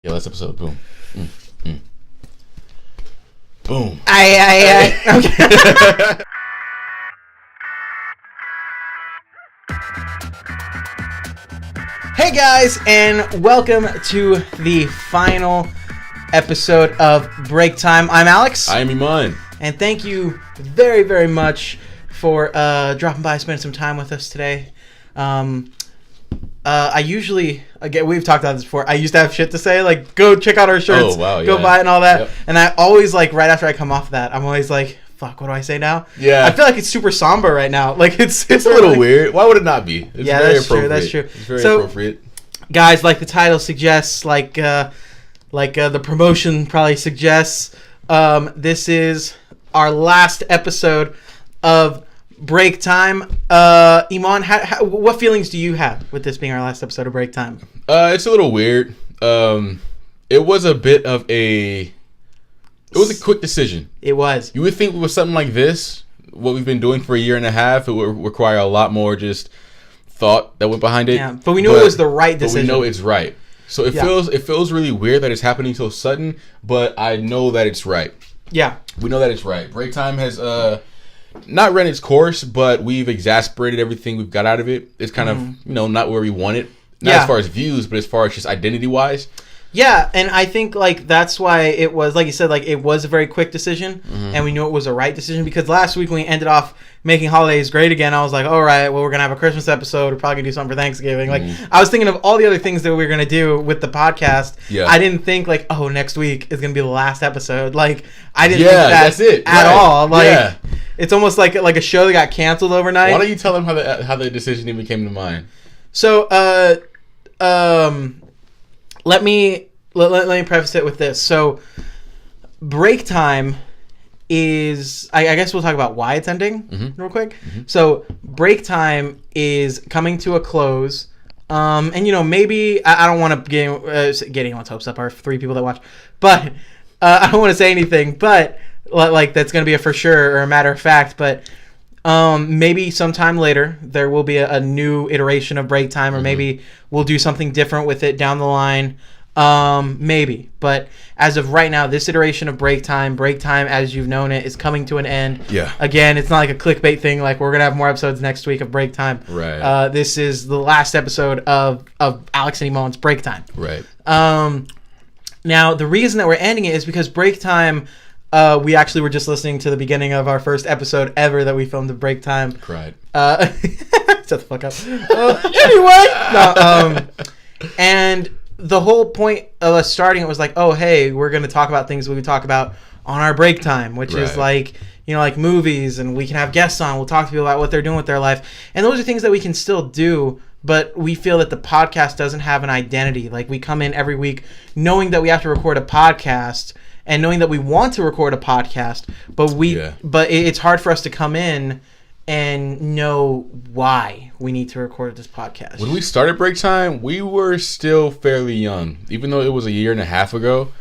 Yeah, last episode. Boom. Boom. Okay. Hey guys, and welcome to the final episode of Break Time. I'm Alex. I am Eman. And thank you very, very much for dropping by, spending some time with us today. I usually, again, we've talked about this before, I used to have shit to say, like, go check out our shirts, go buy it and all that. Yep. And I always, like, right after I come off that, I'm always like, fuck, what do I say now? Yeah. I feel like it's super somber right now. Like, it's a little weird. Why would it not be? It's yeah, very that's appropriate. True, that's true. It's very appropriate. Guys, like the title suggests, like the promotion probably suggests, this is our last episode of Break Time. Eman, what feelings do you have with this being our last episode of Break Time? It's a little weird. It was a bit of a quick decision. It was. You would think with something like this, what we've been doing for a year and a half, it would require a lot more just thought that went behind it. Yeah, but we knew it was the right decision. But we know it's right. So it feels really weird that it's happening so sudden, but I know that it's right. Yeah. We know that it's right. Break Time has not run its course, but we've exasperated everything we've got out of it. It's kind of, not where we want it. Not as far as views, but as far as just identity-wise. Yeah, and I think, like, that's why it was, like you said, like, it was a very quick decision, and we knew it was a right decision, because last week when we ended off making holidays great again, I was like, all right, well, we're going to have a Christmas episode, we're probably going to do something for Thanksgiving. Like, I was thinking of all the other things that we were going to do with the podcast. Yeah. I didn't think, like, oh, next week is going to be the last episode. Like, I didn't think that's it. At all. Like, it's almost like a show that got canceled overnight. Why don't you tell them how the decision even came to mind? So, let me preface it with this. So, Break Time is... I guess we'll talk about why it's ending real quick. So, Break Time is coming to a close. And, maybe... I don't want to get anyone's hopes up, our 3 people that watch. But I don't want to say anything. But, like, that's going to be a for sure or a matter of fact. But... maybe sometime later there will be a new iteration of Break Time, or maybe we'll do something different with it down the line. Maybe. But as of right now, this iteration of Break Time as you've known it, is coming to an end. Yeah. Again, it's not like a clickbait thing, like we're going to have more episodes next week of Break Time. Right. This is the last episode of Alex and Emon's Break Time. Right. Now, the reason that we're ending it is because Break Time... we actually were just listening to the beginning of our first episode ever that we filmed at Break Time. Cried. Shut the fuck up. Anyway! And the whole point of us starting it was like, oh, hey, we're going to talk about things we talk about on our break time, which is like, like movies, and we can have guests on. We'll talk to people about what they're doing with their life. And those are things that we can still do, but we feel that the podcast doesn't have an identity. Like, we come in every week knowing that we have to record a podcast, and knowing that we want to record a podcast, but it's hard for us to come in and know why we need to record this podcast. When we started Break Time, we were still fairly young. Even though it was a year and a half ago,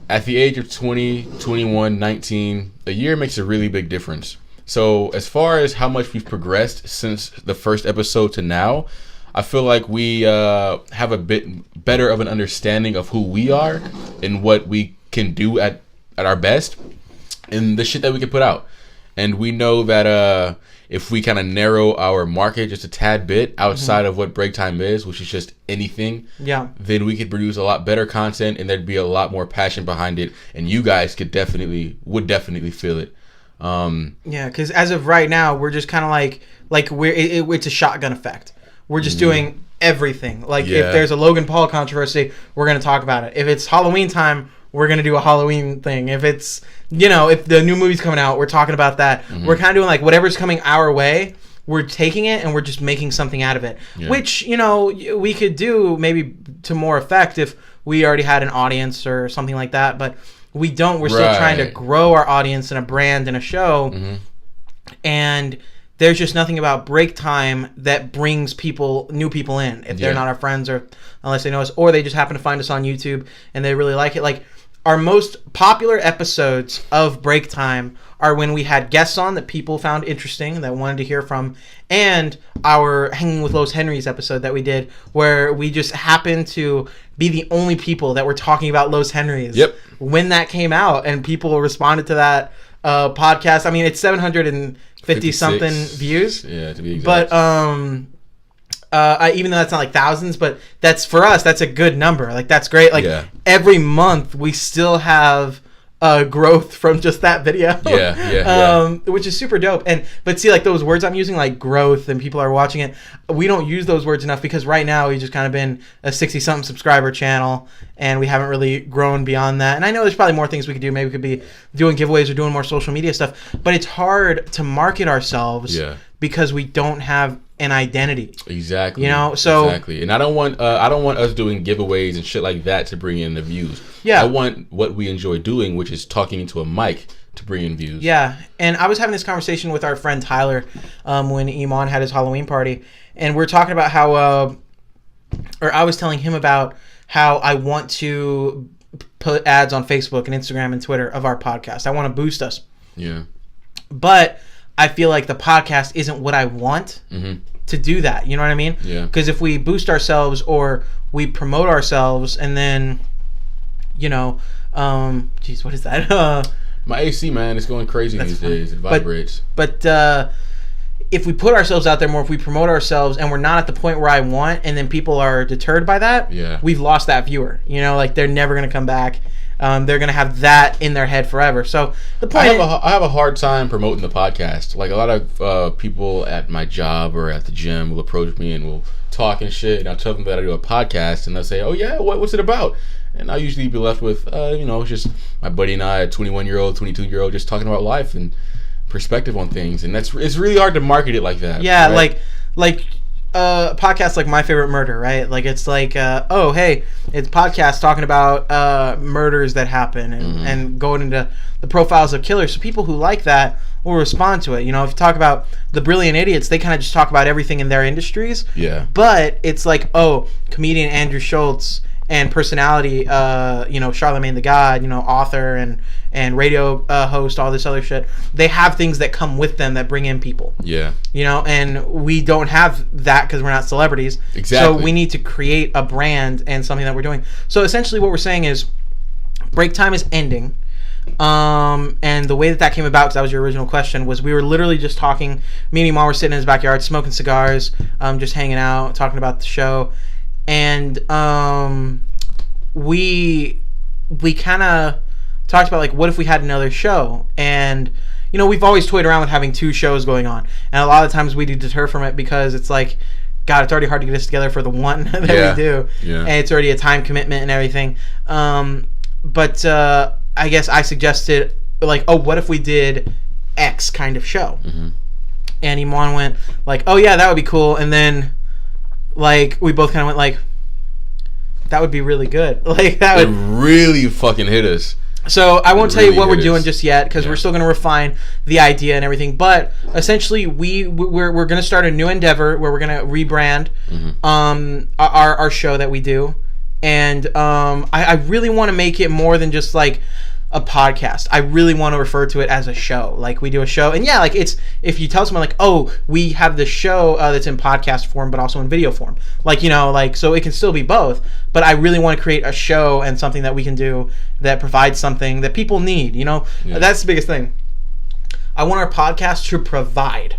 at the age of 20, 21, 19, a year makes a really big difference. So as far as how much we've progressed since the first episode to now, I feel like we have a bit better of an understanding of who we are and what we can do at our best and the shit that we can put out. And we know that if we kind of narrow our market just a tad bit outside of what Break Time is, which is just anything, then we could produce a lot better content, and there'd be a lot more passion behind it, and you guys would definitely feel it. Because as of right now, we're just kind of like it's a shotgun effect. We're just doing everything. Like, if there's a Logan Paul controversy, we're going to talk about it. If it's Halloween time, we're going to do a Halloween thing. If it's, if the new movie's coming out, we're talking about that. We're kind of doing, like, whatever's coming our way, we're taking it and we're just making something out of it. Yeah. Which, we could do maybe to more effect if we already had an audience or something like that. But we don't. We're still trying to grow our audience and a brand and a show. And there's just nothing about Break Time that brings new people in if they're not our friends, or unless they know us, or they just happen to find us on YouTube and they really like it. Like, our most popular episodes of Break Time are when we had guests on that people found interesting, that wanted to hear from, and our Hanging with Los Henrys episode that we did, where we just happened to be the only people that were talking about Los Henrys. Yep. When that came out, and people responded to that podcast. I mean, it's 750 something views. Yeah, to be exact. But even though that's not like thousands, but that's, for us, that's a good number. Like, that's great. Like, every month we still have growth from just that video. Which is super dope. But see, like, those words I'm using, like growth, and people are watching it, we don't use those words enough, because right now we've just kind of been a 60 something subscriber channel, and we haven't really grown beyond that. And I know there's probably more things we could do. Maybe we could be doing giveaways or doing more social media stuff, but it's hard to market ourselves because we don't have an identity. Exactly. You know, so exactly. And I don't want us doing giveaways and shit like that to bring in the views. Yeah. I want what we enjoy doing, which is talking into a mic, to bring in views. Yeah. And I was having this conversation with our friend Tyler when Eman had his Halloween party, and we're talking about how or I was telling him about how I want to put ads on Facebook and Instagram and Twitter of our podcast. I want to boost us. Yeah. But I feel like the podcast isn't what I want to do that. You know what I mean? Yeah. Because if we boost ourselves or we promote ourselves, and then, you know, geez, what is that? My AC, man, it's going crazy these days. It vibrates. But if we put ourselves out there more, if we promote ourselves, and we're not at the point where I want, and then people are deterred by that, we've lost that viewer. You know, like, they're never going to come back. They're going to have that in their head forever. So the point I have a hard time promoting the podcast. Like, a lot of people at my job or at the gym will approach me and will talk and shit, and I'll tell them that I do a podcast, and they'll say, oh yeah, what's it about? And I'll usually be left with, you know, it's just my buddy and I, a 21-year-old, 22-year-old, just talking about life and perspective on things. And it's really hard to market it like that. Yeah, right? like podcasts like My Favorite Murder, right? Like, it's like, oh, hey, it's podcasts talking about murders that happen, and going into the profiles of killers. So people who like that will respond to it. You know, if you talk about The Brilliant Idiots, they kind of just talk about everything in their industries. Yeah. But it's like, oh, comedian Andrew Schultz and personality, you know, Charlemagne the God, you know, author and radio host, all this other shit. They have things that come with them that bring in people. Yeah. You know, and we don't have that because we're not celebrities. Exactly. So we need to create a brand and something that we're doing. So essentially what we're saying is Break Time is ending. And the way that came about, because that was your original question, was we were literally just talking. Me and Eman were sitting in his backyard smoking cigars, just hanging out, talking about the show. And we kind of talked about, like, what if we had another show? And, you know, we've always toyed around with having two shows going on, and a lot of times we do deter from it because it's like, God, it's already hard to get us together for the one that we do, and it's already a time commitment and everything. But I guess I suggested, like, oh, what if we did X kind of show? And Eman went like, oh yeah, that would be cool. And then, like, we both kind of went like, that would be really good. Like, that would really fucking hit us. So I won't tell you what we're doing just yet, because we're still going to refine the idea and everything. But essentially, we're going to start a new endeavor where we're going to rebrand our show that we do, and I really want to make it more than just like a podcast. I really want to refer to it as a show. Like, we do a show, and yeah, like, it's, if you tell someone like, oh, we have this show that's in podcast form but also in video form, like, you know, like, so it can still be both. But I really want to create a show and something that we can do that provides something that people need, you know. That's the biggest thing. I want our podcast to provide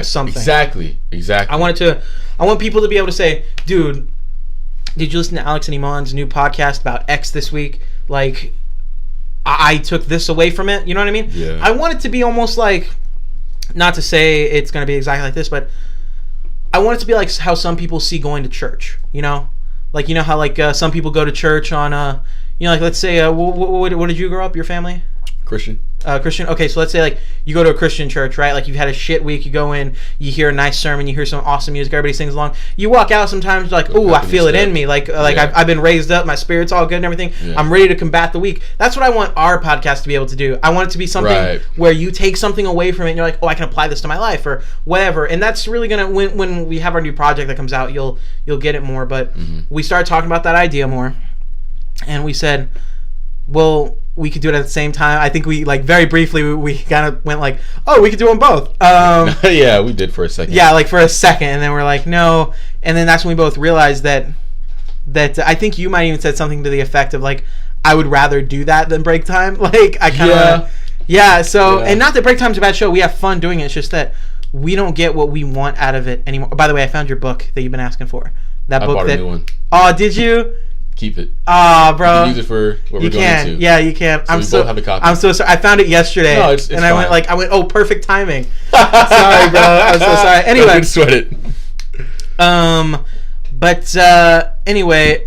something. Exactly. I want people to be able to say, dude, did you listen to Alex and Eman's new podcast about X this week? Like, I took this away from it. You know what I mean? Yeah. I want it to be almost like, not to say it's going to be exactly like this, but I want it to be like how some people see going to church, you know? Like, you know how, like, some people go to church on, you know, like, let's say, what did you grow up, your family? Christian. Christian. Okay, so let's say, like, you go to a Christian church, right? Like, you've had a shit week. You go in, you hear a nice sermon, you hear some awesome music, everybody sings along. You walk out sometimes like, ooh, I feel it in me. Like I've been raised up, my spirit's all good and everything. Yeah. I'm ready to combat the week. That's what I want our podcast to be able to do. I want it to be something where you take something away from it and you're like, oh, I can apply this to my life or whatever. And that's really gonna, when we have our new project that comes out, you'll get it more. But we started talking about that idea more, and we said, well, we could do it at the same time. I think we, like, very briefly, we kind of went like, oh, we could do them both. Yeah, we did for a second. Yeah, like for a second, and then we're like, no. And then that's when we both realized that I think you might even said something to the effect of, like, I would rather do that than break time. Like, I kind of... Yeah, so... Yeah. And not that break time's a bad show. We have fun doing it. It's just that we don't get what we want out of it anymore. By the way, I found your book that you've been asking for. That book bought a new one. Oh, did you? Keep it. Oh, bro. You can use it for what we're going into. Yeah, you can. So we both have a copy. I'm so sorry. I found it yesterday. No, it's fine. I went, oh, perfect timing. Sorry, bro. I'm so sorry. Anyway. Don't sweat it. Anyway,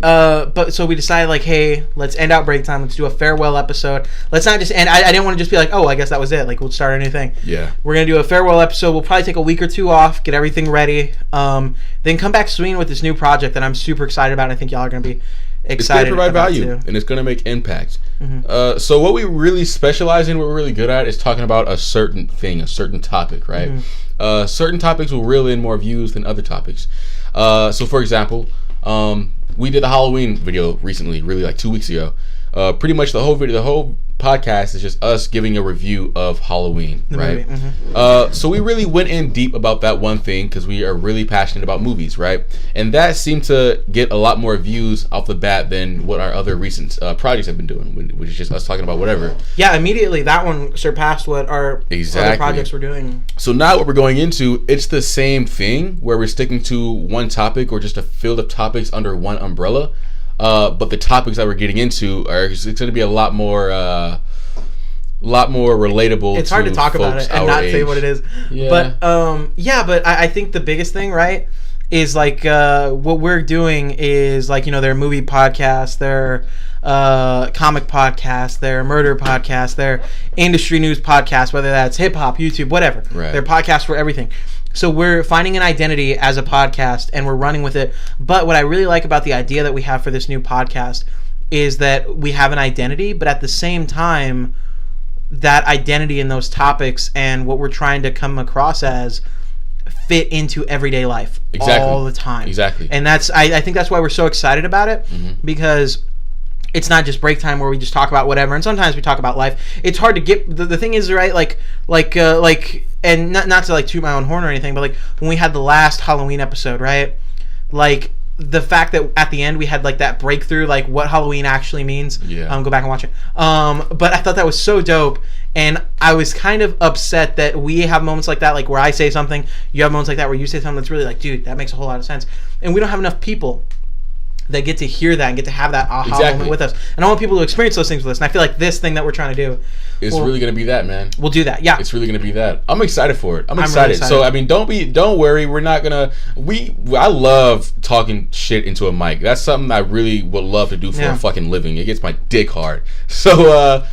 so we decided, like, hey, let's end out break time. Let's do a farewell episode. Let's not just end. I didn't want to just be like, oh, I guess that was it. Like, we'll start a new thing. Yeah. We're going to do a farewell episode. We'll probably take a week or two off, get everything ready. Then come back swinging with this new project that I'm super excited about. And I think y'all are going to be excited. It's going to provide value, too. And it's going to make impact. Mm-hmm. So what we really specialize in, what we're really good at, is talking about a certain thing, a certain topic, right? Mm-hmm. Certain topics will reel in more views than other topics. So, for example, we did a Halloween video recently, really like 2 weeks ago. Pretty much the whole podcast is just us giving a review of Halloween, right? Mm-hmm. So we really went in deep about that one thing because we are really passionate about movies, right? And that seemed to get a lot more views off the bat than what our other recent projects have been doing, which is just us talking about whatever. Yeah, immediately that one surpassed what our other projects were doing. So now what we're going into, it's the same thing where we're sticking to one topic or just a field of topics under one umbrella. But the topics that we're getting into it's going to be a lot more relatable. It's hard to talk about it and not say what it is. Yeah. But but I think the biggest thing, right, is like what we're doing is like, there are movie podcasts, there are comic podcasts, there are murder podcasts, there are industry news podcasts, whether that's hip hop, YouTube, whatever. Right. They're podcasts for everything. So we're finding an identity as a podcast and we're running with it. But what I really like about the idea that we have for this new podcast is that we have an identity, but at the same time, that identity in those topics and what we're trying to come across as fit into everyday life all the time. Exactly. And I think that's why we're so excited about it, because it's not just break time where we just talk about whatever, and sometimes we talk about life. It's hard to get the thing is, right, like and not to like toot my own horn or anything, but like when we had the last Halloween episode, right, like the fact that at the end we had like that breakthrough, like what Halloween actually means. Yeah. Go back and watch it. But I thought that was so dope, and I was kind of upset that we have moments like that, like where I say something, you have moments like that where you say something that's really like, dude, that makes a whole lot of sense, and we don't have enough people that get to hear that and get to have that aha moment with us. And I want people to experience those things with us. And I feel like this thing that we're trying to do is really going to be that, man. We'll do that. Yeah. It's really going to be that. I'm excited for it. I'm excited. Really excited. So, I mean, don't worry. We're not going to... I love talking shit into a mic. That's something I really would love to do for a fucking living. It gets my dick hard. So,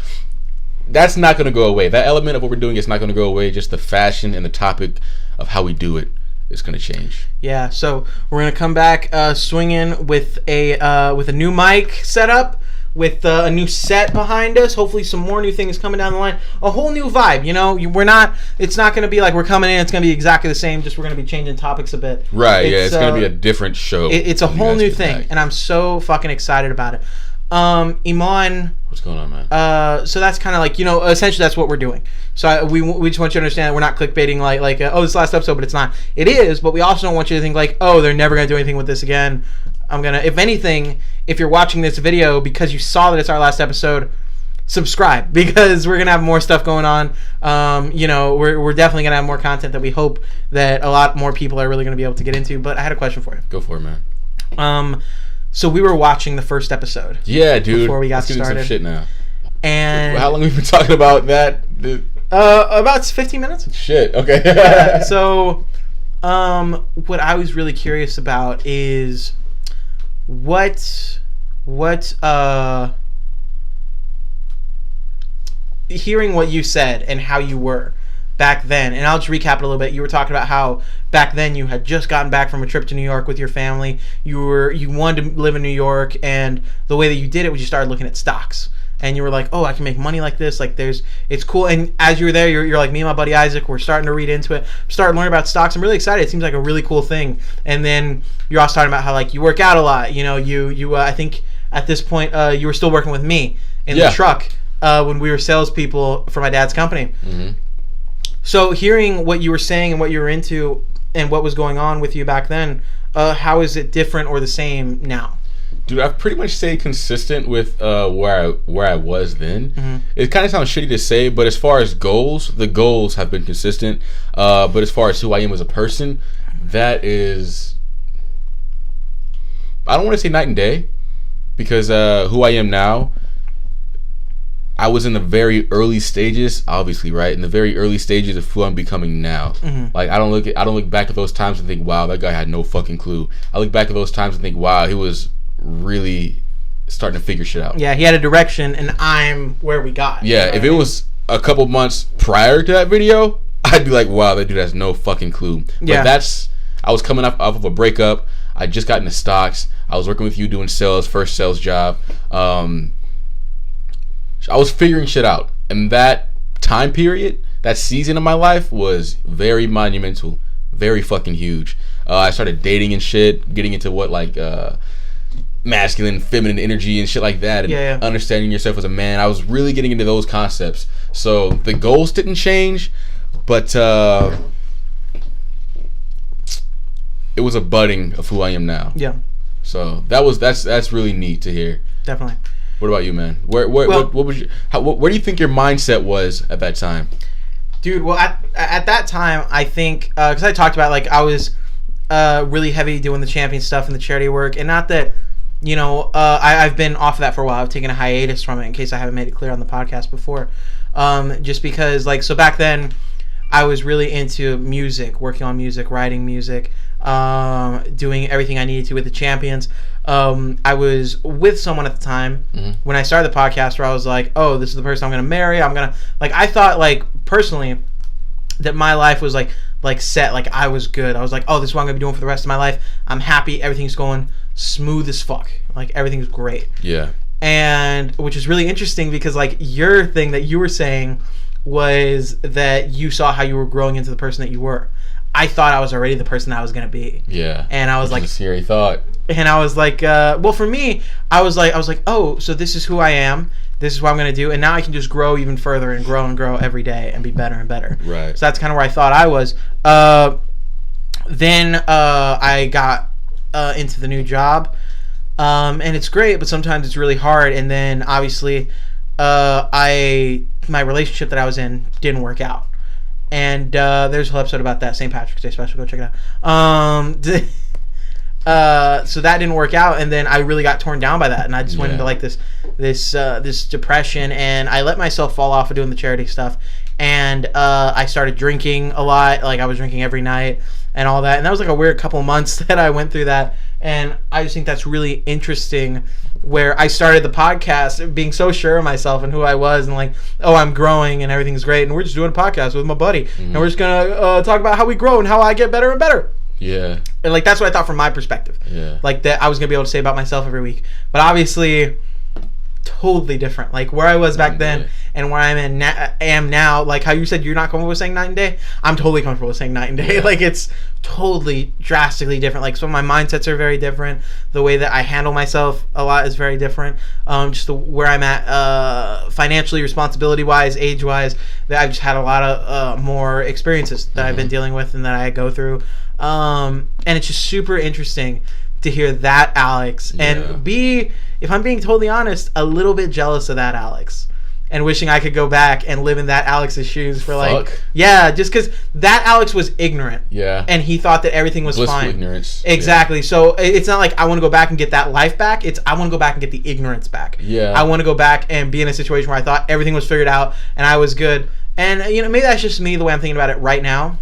that's not going to go away. That element of what we're doing is not going to go away. Just the fashion and the topic of how we do it. It's going to change. Yeah, so we're going to come back swinging with a new mic setup, with a new set behind us. Hopefully some more new things coming down the line. A whole new vibe, it's not going to be like we're coming in, it's going to be exactly the same, just we're going to be changing topics a bit. Right, it's going to be a different show. It's a whole new thing, and I'm so fucking excited about it. Eman, what's going on, man? So that's kind of like, essentially that's what we're doing. So we just want you to understand that we're not clickbaiting like oh, this last episode, but it's not. It is, but we also don't want you to think like, oh, they're never going to do anything with this again. If anything, if you're watching this video because you saw that it's our last episode, subscribe, because we're going to have more stuff going on. We're definitely going to have more content that we hope that a lot more people are really going to be able to get into. But I had a question for you. Go for it, man. So we were watching the first episode. Yeah, dude. Before we got started. Some shit now. And how long have we been talking about that? About 15 minutes. Shit. Okay. So, what I was really curious about is what hearing what you said and how you were back then, and I'll just recap it a little bit. You were talking about how back then you had just gotten back from a trip to New York with your family. You wanted to live in New York, and the way that you did it was you started looking at stocks, and you were like, oh, I can make money like this. Like it's cool. And as you were there, you're like, me and my buddy Isaac, we're starting to read into it, starting to learn about stocks. I'm really excited. It seems like a really cool thing. And then you're also talking about how like you work out a lot. You I think at this point you were still working with me. in the truck when we were salespeople for my dad's company. Mm-hmm. So hearing what you were saying and what you were into and what was going on with you back then, how is it different or the same now? Dude, I've pretty much stayed consistent with where I was then. Mm-hmm. It kind of sounds shitty to say, but as far as goals, the goals have been consistent. But as far as who I am as a person, that is, I don't want to say night and day, because who I am now, I was in the very early stages, obviously, right? In the very early stages of who I'm becoming now. Mm-hmm. Like I don't look back at those times and think, wow, that guy had no fucking clue. I look back at those times and think, wow, he was really starting to figure shit out. Yeah, he had a direction, and I'm where we got. Yeah, if it was a couple months prior to that video, I'd be like, wow, that dude has no fucking clue. But I was coming off of a breakup. I just got into stocks. I was working with you doing sales, first sales job. I was figuring shit out, and that time period, that season of my life was very monumental, very fucking huge. I started dating and shit, getting into what like masculine, feminine energy and shit like that, and understanding yourself as a man. I was really getting into those concepts. So the goals didn't change, but it was a budding of who I am now. Yeah. So that's really neat to hear. Definitely. What about you, man? What was where do you think your mindset was at that time? Dude, well, at that time, I think, because I talked about, like, I was really heavy doing the champion stuff and the charity work, and not that, you know, I've been off of that for a while. I've taken a hiatus from it, in case I haven't made it clear on the podcast before. Just because, like, so back then, I was really into music, working on music, writing music, doing everything I needed to with the champions. I was with someone at the time when I started the podcast where I was like, oh, this is the person I'm going to marry. I thought, like, personally, that my life was like set, like I was good. I was like, oh, this is what I'm going to be doing for the rest of my life. I'm happy. Everything's going smooth as fuck. Like, everything's great. Yeah. And which is really interesting because, like, your thing that you were saying was that you saw how you were growing into the person that you were. I thought I was already the person I was going to be. Yeah. And I was like, a scary thought. And I was like, well, for me, I was like, oh, so this is who I am. This is what I'm going to do. And now I can just grow even further and grow every day and be better and better. Right. So that's kind of where I thought I was. Then I got into the new job. And it's great, but sometimes it's really hard. And then obviously my relationship that I was in didn't work out. And there's a whole episode about that, St. Patrick's Day special. Go check it out. So that didn't work out, and then I really got torn down by that, and I just went into like this depression, and I let myself fall off of doing the charity stuff, and I started drinking a lot. Like, I was drinking every night and all that, and that was like a weird couple months that I went through that. And I just think that's really interesting, where I started the podcast being so sure of myself and who I was, and like, oh, I'm growing and everything's great, and we're just doing a podcast with my buddy, and we're just gonna talk about how we grow and how I get better and better. Yeah. And like, that's what I thought from my perspective. Yeah. Like, that I was gonna be able to say about myself every week, but obviously, totally different. Like, where I was back then and where I am now. Like how you said you're not comfortable with saying night and day. I'm totally comfortable with saying night and day. Yeah. Like, it's totally drastically different. Like, some of my mindsets are very different. The way that I handle myself a lot is very different. Just where I'm at financially, responsibility wise, age wise. That I've just had a lot of more experiences that I've been dealing with and that I go through. And it's just super interesting to hear that Alex and be, if I'm being totally honest, a little bit jealous of that Alex and wishing I could go back and live in that Alex's shoes for just because that Alex was ignorant and he thought that everything was blissful fine. Ignorance. Exactly. So it's not like I want to go back and get that life back. It's I want to go back and get the ignorance back. I want to go back and be in a situation where I thought everything was figured out and I was good. And maybe that's just me, the way I'm thinking about it right now.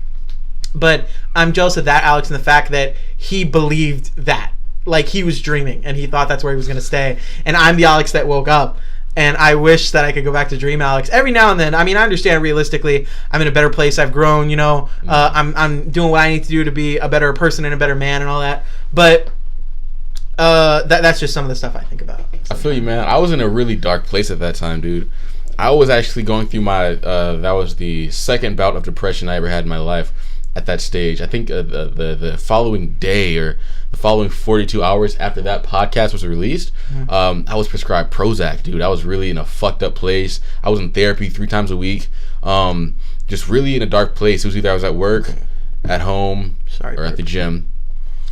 But I'm jealous of that Alex and the fact that he believed that. Like, he was dreaming and he thought that's where he was going to stay. And I'm the Alex that woke up. And I wish that I could go back to Dream Alex every now and then. I mean, I understand realistically I'm in a better place. I've grown, I'm doing what I need to do to be a better person and a better man and all that. But that's just some of the stuff I think about. I feel you, man. I was in a really dark place at that time, dude. I was actually going through that was the second bout of depression I ever had in my life. at that stage. I think the following day or the following 42 hours after that podcast was released, I was prescribed Prozac, dude. I was really in a fucked up place. I was in therapy 3 times a week. Just really in a dark place. It was either I was at work, at home, or at the gym.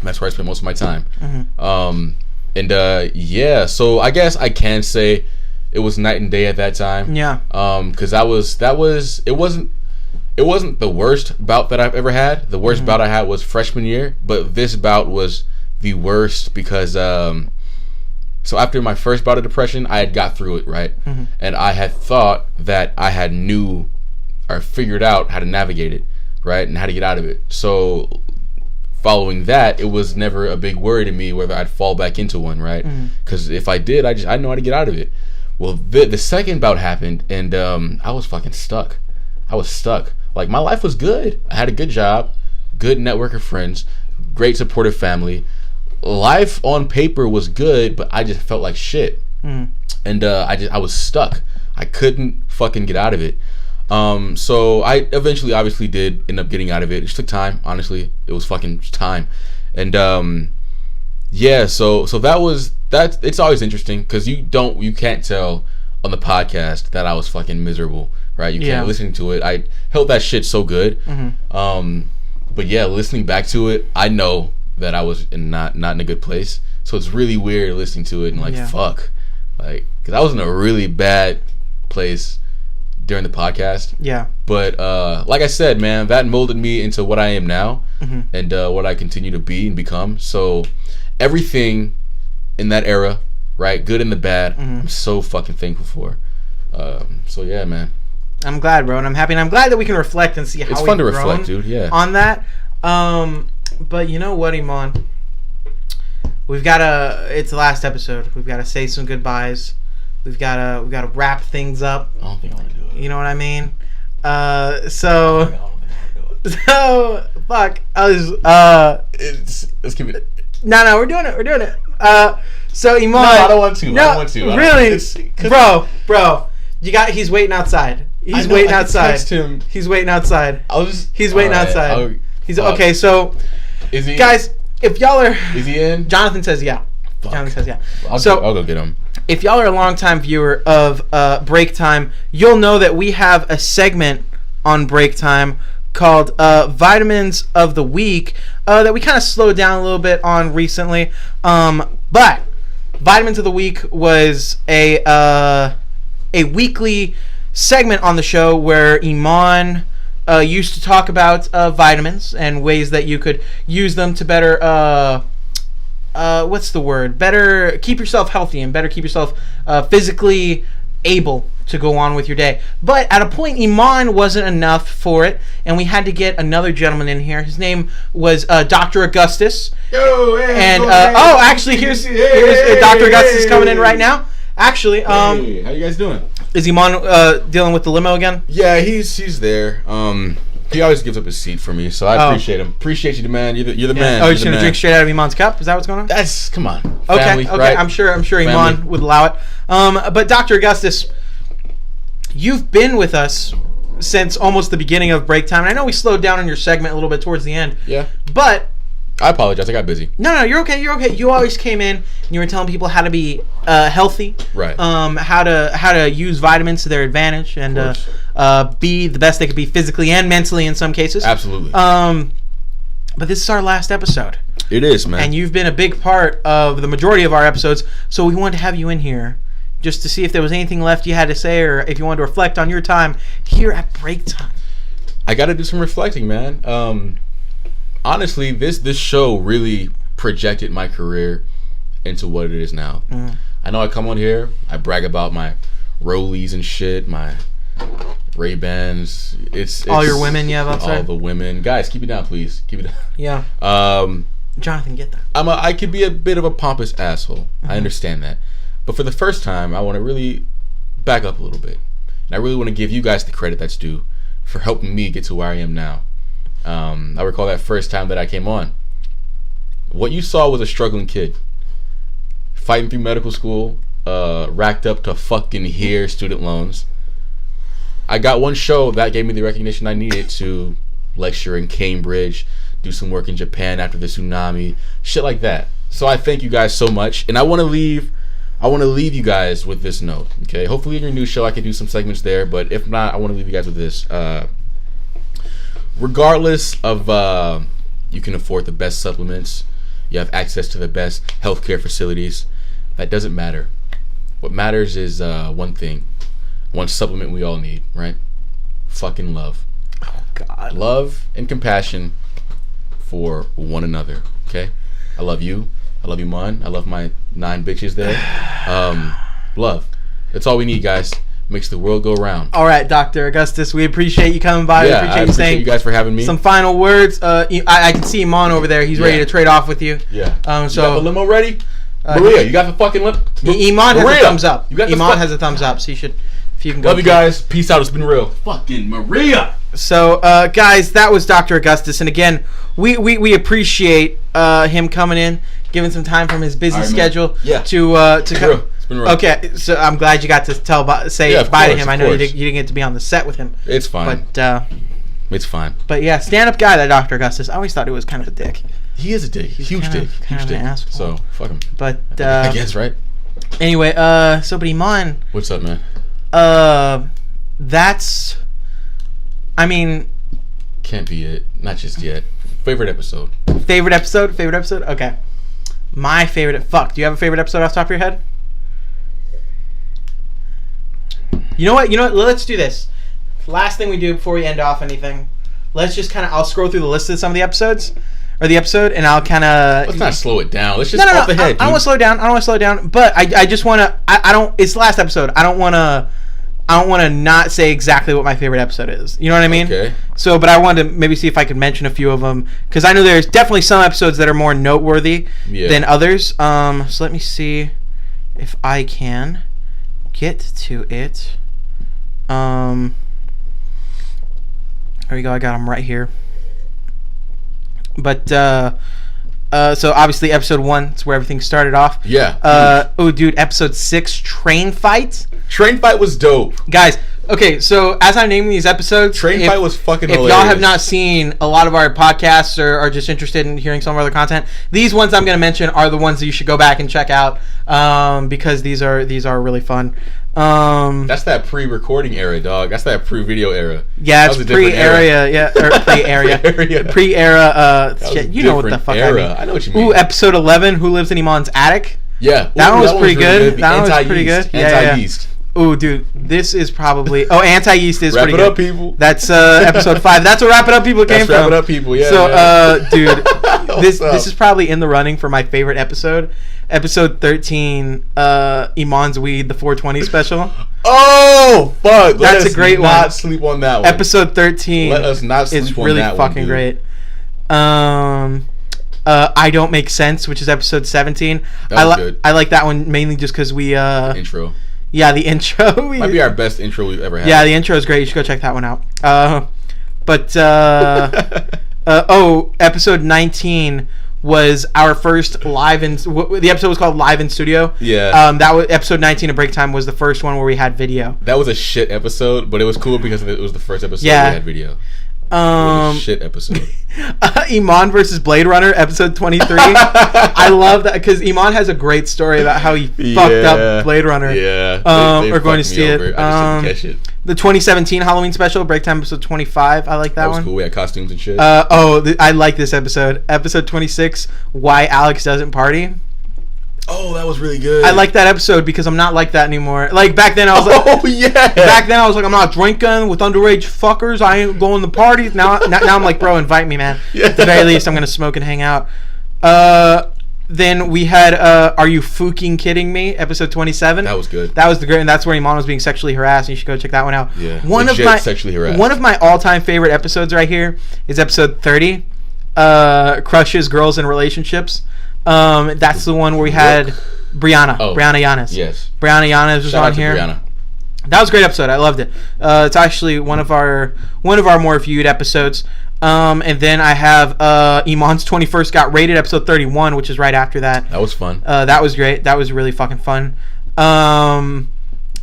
That's where I spent most of my time. So I guess I can say it was night and day at that time. Yeah. Because it wasn't the worst bout that I've ever had. The worst bout I had was freshman year, but this bout was the worst because so after my first bout of depression, I had got through it, right? And I had thought that I had knew or figured out how to navigate it, right? And how to get out of it. So following that, it was never a big worry to me whether I'd fall back into one, right? Because if I did, I know how to get out of it. Well, the second bout happened, and I was fucking stuck. I was stuck. Like, my life was good. I had a good job, good network of friends, great supportive family. Life on paper was good, but I just felt like shit. And I was stuck. I couldn't fucking get out of it. So I eventually obviously did end up getting out of it. It just took time, honestly. It was fucking time. And so that it's always interesting because you can't tell on the podcast that I was fucking miserable, right? You can't listen to it. I held that shit so good. But yeah, listening back to it, I know that I was not in a good place. So it's really weird listening to it and like fuck, like because I was in a really bad place during the podcast. Yeah. But like I said, man, that molded me into what I am now and what I continue to be and become. So everything in that era, right, good and the bad, I'm so fucking thankful for. So yeah, man. I'm glad, bro, and I'm happy, and I'm glad that we can reflect and see how it's fun to reflect, dude. Yeah. On that, but you know what, Eman? It's the last episode. We've got to say some goodbyes. We've got to wrap things up. I don't think I want to do it. You know what I mean? So fuck. Let's keep it. No, we're doing it. So Eman. No, I don't want to. Really, bro. He's waiting outside. He's waiting outside. Text him. He's waiting outside. He's waiting outside. Okay. So, is he, guys, if y'all are, is he in? Jonathan says yeah. Fuck. Jonathan says yeah. I'll go get him. If y'all are a longtime viewer of Break Time, you'll know that we have a segment on Break Time called Vitamins of the Week that we kind of slowed down a little bit on recently. But Vitamins of the Week was a weekly segment on the show where Eman used to talk about vitamins and ways that you could use them to better better keep yourself healthy and better keep yourself physically able to go on with your day. But at a point, Eman wasn't enough for it, and we had to get another gentleman in here. His name was Dr. Augustus. Actually, here's Dr. Augustus coming in right now. Actually, hey, how you guys doing? Is Eman dealing with the limo again? Yeah, he's there. He always gives up his seat for me, so I appreciate him. Appreciate you, man. You're the man. Oh, you're just gonna drink straight out of Eman's cup? Is that what's going on? Come on. Family, okay. Right? I'm sure Eman would allow it. But Dr. Augustus, you've been with us since almost the beginning of Break Time. And I know we slowed down on your segment a little bit towards the end. Yeah. But I apologize. I got busy. No, you're okay. You always came in and you were telling people how to be healthy, right? How to use vitamins to their advantage and be the best they could be physically and mentally in some cases. Absolutely. But this is our last episode. It is, man. And you've been a big part of the majority of our episodes, so we wanted to have you in here just to see if there was anything left you had to say or if you wanted to reflect on your time here at Break Time. I got to do some reflecting, man. Honestly, this show really projected my career into what it is now. I know I come on here, I brag about my Rollies and shit, my Ray-Bans. It's all your women you have outside? All the women. Guys, keep it down, please. Keep it down. Yeah. Jonathan, get that. I could be a bit of a pompous asshole. I understand that. But for the first time, I want to really back up a little bit. And I really want to give you guys the credit that's due for helping me get to where I am now. I recall that first time that I came on. What you saw was a struggling kid fighting through medical school, racked up to fucking here student loans. I got one show that gave me the recognition I needed to lecture in Cambridge, do some work in Japan after the tsunami, shit like that. So I thank you guys so much, and I want to leave you guys with this note. Okay, hopefully in your new show I can do some segments there, but if not, I want to leave you guys with this. Regardless of you can afford the best supplements, you have access to the best healthcare facilities, that doesn't matter. What matters is one thing, one supplement we all need, right? Fucking love. Oh God. Love and compassion for one another. Okay, I love you. I love Eman. I love my 9 bitches there. Love. That's all we need, guys. Makes the world go round. All right, Dr. Augustus, we appreciate you coming by. Yeah, we I appreciate you guys for having me. Some final words. I can see Eman over there. He's ready to trade off with you. Yeah. So you got the limo ready? Maria, you got the fucking limo? Eman has a thumbs up. Eman has a thumbs up, so you should, if you can go. Love you guys. Peace out. It's been real. Fucking Maria. So, guys, that was Dr. Augustus, and again, we appreciate him coming in, giving some time from his busy schedule to come. Okay, so I'm glad you got to say bye to him. I know you didn't get to be on the set with him. It's fine. But it's fine. But yeah, stand-up guy, that Dr. Augustus. I always thought he was kind of a dick. He is a dick. Huge dick. Huge dick. So fuck him. But I guess, right? Anyway, but Eman. What's up, man? That's. I mean. Can't be it. Not just yet. Favorite episode. Favorite episode. Okay. My favorite. Fuck. Do you have a favorite episode off the top of your head? You know what? Let's do this. Last thing we do before we end off anything. Let's just kind of. I'll scroll through the list of some of the episodes, and I'll kind of. Let's not slow it down. Let's just off the head. I don't want to slow it down. But I just want to. I don't. It's the last episode. I don't want to not say exactly what my favorite episode is. You know what I mean? Okay. So, but I wanted to maybe see if I could mention a few of them, because I know there's definitely some episodes that are more noteworthy than others. So let me see if I can get to it. There we go. I got them right here. But so obviously episode 1 is where everything started off. Yeah. Oh, dude, episode 6, train fight. Train fight was dope, guys. Okay, so as I'm naming these episodes, train fight was fucking hilarious. If y'all have not seen a lot of our podcasts or are just interested in hearing some of our other content, these ones I'm going to mention are the ones that you should go back and check out, because these are really fun. That's that pre-recording era, dog. That's that pre-video era. Yeah, it's pre-era. Yeah, or pre-era. Pre-era. Shit, you know what the fuck era. I mean. I know what you mean. Ooh, episode 11. Who lives in Eman's attic? Yeah, that one was pretty good. That one was pretty good. Anti-yeast. Ooh, dude, this is probably. Oh, anti-yeast is pretty good. Wrap it up, people. That's episode 5. That's where Wrap It Up People came from. Wrap It Up People. Yeah. So, dude, this is probably in the running for my favorite episode. Episode 13, Eman's Weed, the 420 special. Oh, fuck. That's a great one. Let us not sleep on that one. Episode 13. Let us not sleep on that one. It's really fucking great. I Don't Make Sense, which is episode 17. That was good. I like that one mainly just because we... intro. Yeah, the intro. Might be our best intro we've ever had. Yeah, the intro is great. You should go check that one out. Episode 19 was our first live in... The episode was called Live in Studio. Yeah. That was episode 19 of Break Time was the first one where we had video. That was a shit episode, but it was cool because it was the first episode we had video. It was a shit episode. Eman versus Blade Runner, episode 23. I love that because Eman has a great story about how he fucked up Blade Runner. Yeah. We're going to see it. I just didn't catch it. The 2017 Halloween special, Break Time episode 25. I like that one. That was cool. We had costumes and shit. I like this episode. Episode 26, Why Alex Doesn't Party. Oh, that was really good. I like that episode because I'm not like that anymore. Like back then I was like, oh yeah. Back then I was like, I'm not drinking with underage fuckers. I ain't going to parties. Now I'm like, bro, invite me, man. Yeah. At the very least, I'm gonna smoke and hang out. Then we had Are You Fucking Kidding Me? Episode 27. That was good. That was the great, and that's where Eman was being sexually harassed. You should go check that one out. Yeah. Sexually harassed. One of my all-time favorite episodes right here is episode 30. Crushes, Girls, and Relationships. That's the one where we had Brianna. Brianna Yanis. Yes. Brianna Yanis was on here. Brianna. That was a great episode. I loved it. It's actually one of our more viewed episodes. And then I have Eman's 21st Got Rated, episode 31, which is right after that. That was fun. That was great. That was really fucking fun.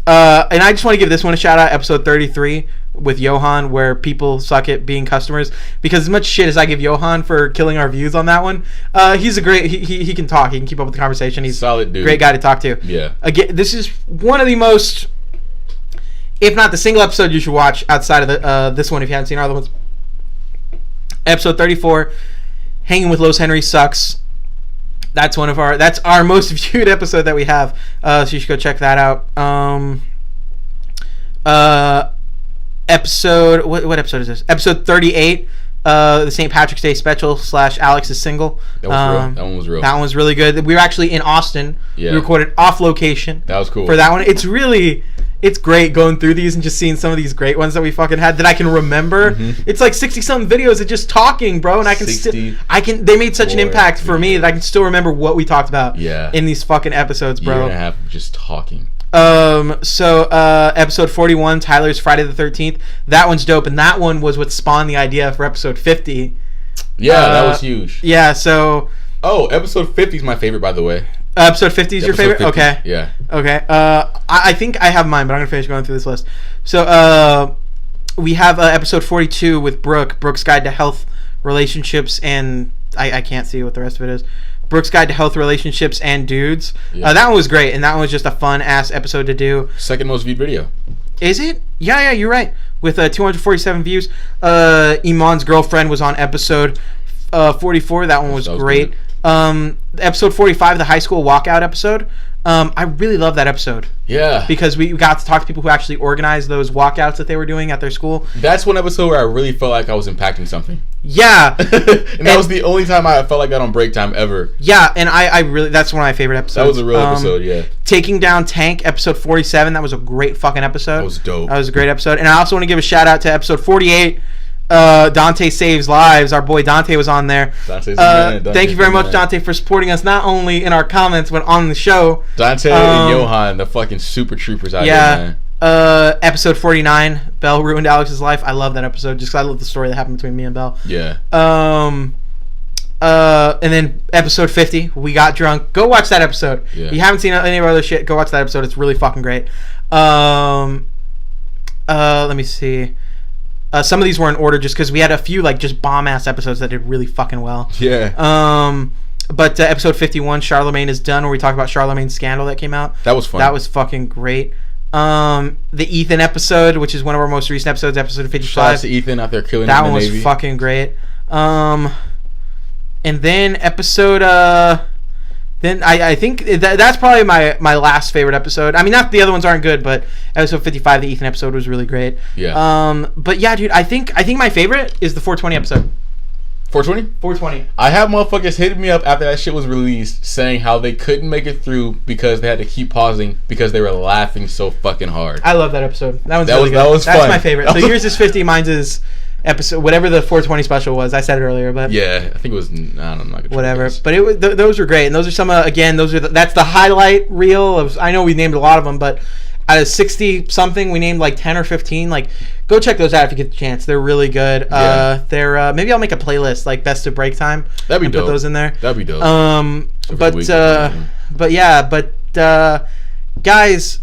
And I just want to give this one a shout out, episode 33 with Johan, where people suck at being customers. Because as much shit as I give Johan for killing our views on that one, he's a great. He can talk. He can keep up with the conversation. He's solid dude. Great guy to talk to. Yeah. Again, this is one of the most, if not the single episode you should watch outside of the this one if you haven't seen our other ones. Episode 34, Hanging with Los Henry Sucks. That's our most viewed episode that we have. So you should go check that out. Episode what episode is this? Episode 38. The St. Patrick's Day special / Alex is single. That was real. That one was real. That one was really good. We were actually in Austin. Yeah. We recorded off location. That was cool. For that one. It's great going through these and just seeing some of these great ones that we fucking had that I can remember. Mm-hmm. It's like 60-something videos of just talking, bro, and I can they made such an impact for me that I can still remember what we talked about in these fucking episodes, bro. Year and a half of just talking. So episode 41, Tyler's Friday the 13th. That one's dope, and that one was what spawned the idea for episode 50. Yeah, that was huge. Yeah, so episode 50 is my favorite, by the way. Episode 50 is your favorite? 50. Okay. Yeah. Okay. I think I have mine, but I'm going to finish going through this list. So, we have episode 42 with Brooke's Guide to Health, Relationships, and I can't see what the rest of it is. Brooke's Guide to Health, Relationships, and Dudes. Yeah. That one was great, and that one was just a fun-ass episode to do. Second most viewed video. Is it? Yeah, you're right. With 247 views. Eman's girlfriend was on episode 44. That one was great. Good. Episode 45, the high school walkout episode. I really love that episode. Yeah. Because we got to talk to people who actually organized those walkouts that they were doing at their school. That's one episode where I really felt like I was impacting something. Yeah. and that was the only time I felt like that on break time ever. Yeah, and I really, that's one of my favorite episodes. That was a real episode, yeah. Taking Down Tank, episode 47. That was a great fucking episode. That was dope. That was a great episode. And I also want to give a shout out to episode 48. Dante Saves Lives. Our boy Dante was on there. Thank you very much, Dante, for supporting us not only in our comments but on the show. Dante and Johan, the fucking super troopers out there, man. Episode 49, Belle ruined Alex's life. I love that episode just because I love the story that happened between me and Belle. Yeah. And then episode 50, We Got Drunk. Go watch that episode. Yeah. If you haven't seen any of our other shit, go watch that episode. It's really fucking great. Let me see. Some of these were in order just because we had a few like just bomb ass episodes that did really fucking well. Yeah. But episode 51, Charlemagne is Done, where we talked about Charlemagne's scandal that came out. That was fun. That was fucking great. The Ethan episode, which is one of our most recent episodes, episode 55. Shout out to Ethan out there killing that it in the Navy. That one was fucking great. And then episode then I think that's probably my last favorite episode. I mean, not the other ones aren't good, but episode 55, the Ethan episode, was really great. Yeah. But yeah, dude, I think my favorite is the 420 episode. 420? 420. I have motherfuckers hitting me up after that shit was released saying how they couldn't make it through because they had to keep pausing because they were laughing so fucking hard. I love that episode. That was really good. That was fun. That's my favorite. So yours is 50, mine's is episode, whatever the 420 special was. I said it earlier, but yeah, I think it was. I don't know. Whatever, but it was. Those were great, and those are some. Again, that's the highlight reel of. I know we named a lot of them, but out of 60 something, we named like 10 or 15. Like, go check those out if you get the chance. They're really good. Yeah. They're maybe I'll make a playlist like best of break time. That'd be dope. Put those in there. That'd be dope. Guys,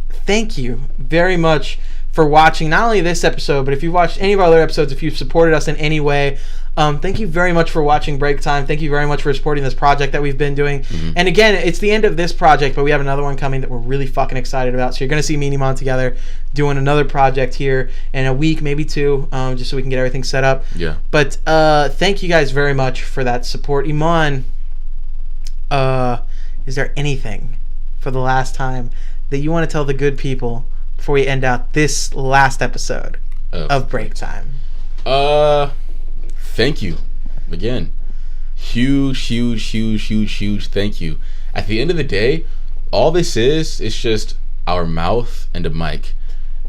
thank you very much for watching not only this episode, but if you've watched any of our other episodes, if you've supported us in any way, thank you very much for watching Break Time. Thank you very much for supporting this project that we've been doing. Mm-hmm. And again, it's the end of this project, but we have another one coming that we're really fucking excited about. So you're going to see me and Eman together doing another project here in a week, maybe two, just so we can get everything set up. Yeah. But thank you guys very much for that support. Eman, is there anything for the last time that you want to tell the good people before we end out this last episode of Break Time? Thank you. Again, huge thank you. At the end of the day, all this is just our mouth and a mic.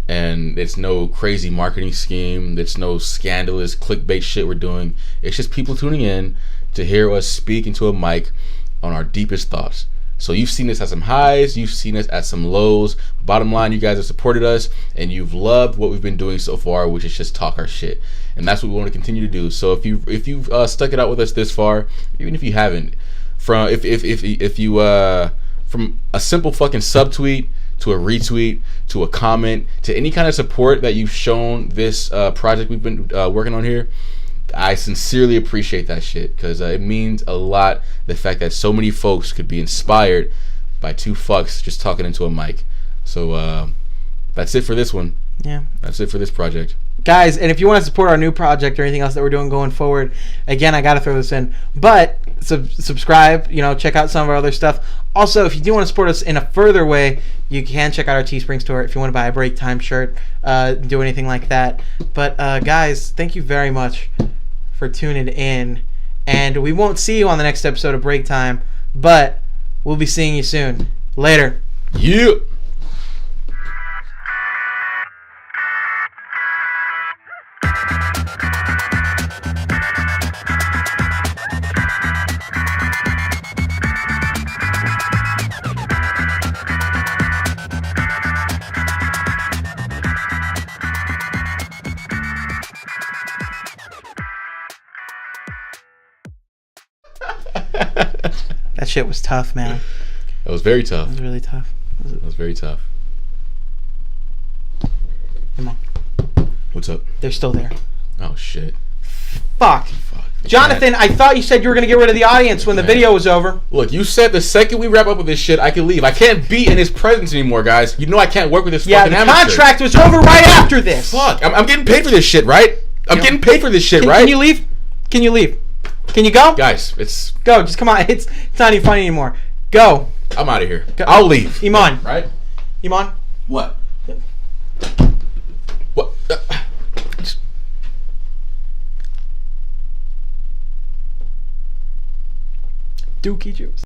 And it's no crazy marketing scheme. It's no scandalous clickbait shit we're doing. It's just people tuning in to hear us speak into a mic on our deepest thoughts. So you've seen us at some highs, you've seen us at some lows. Bottom line, you guys have supported us, and you've loved what we've been doing so far, which is just talk our shit. And that's what we want to continue to do. So if you've stuck it out with us this far, even if you haven't, from a simple fucking subtweet to a retweet, to a comment, to any kind of support that you've shown this project we've been working on here. I sincerely appreciate that shit, because it means a lot, the fact that so many folks could be inspired by two fucks just talking into a mic. So that's it for this one. Yeah. That's it for this project. Guys, and if you want to support our new project or anything else that we're doing going forward, again, I got to throw this in. But subscribe, check out some of our other stuff. Also, if you do want to support us in a further way, you can check out our Teespring store if you want to buy a Break Time shirt, do anything like that. But guys, thank you very much for tuning in. And we won't see you on the next episode of Break Time, but we'll be seeing you soon. Later. Yeah. That shit was tough, man. That was very tough. It was really tough. That was very tough. Come on. What's up? They're still there. Oh, shit. Fuck. Jonathan, I thought you said you were going to get rid of the audience when the video was over. Look, you said the second we wrap up with this shit, I can leave. I can't be in his presence anymore, guys. You know I can't work with this fucking amateur. Yeah, the contract was over right after this. Fuck. I'm getting paid for this shit, right? I'm getting paid for this shit, right? Can you leave? Can you leave? Can you go? Guys, it's... Go, just come on. It's not even funny anymore. Go. I'm out of here. Go. I'll leave. Eman. Right? Eman? What? What? Dookie juice.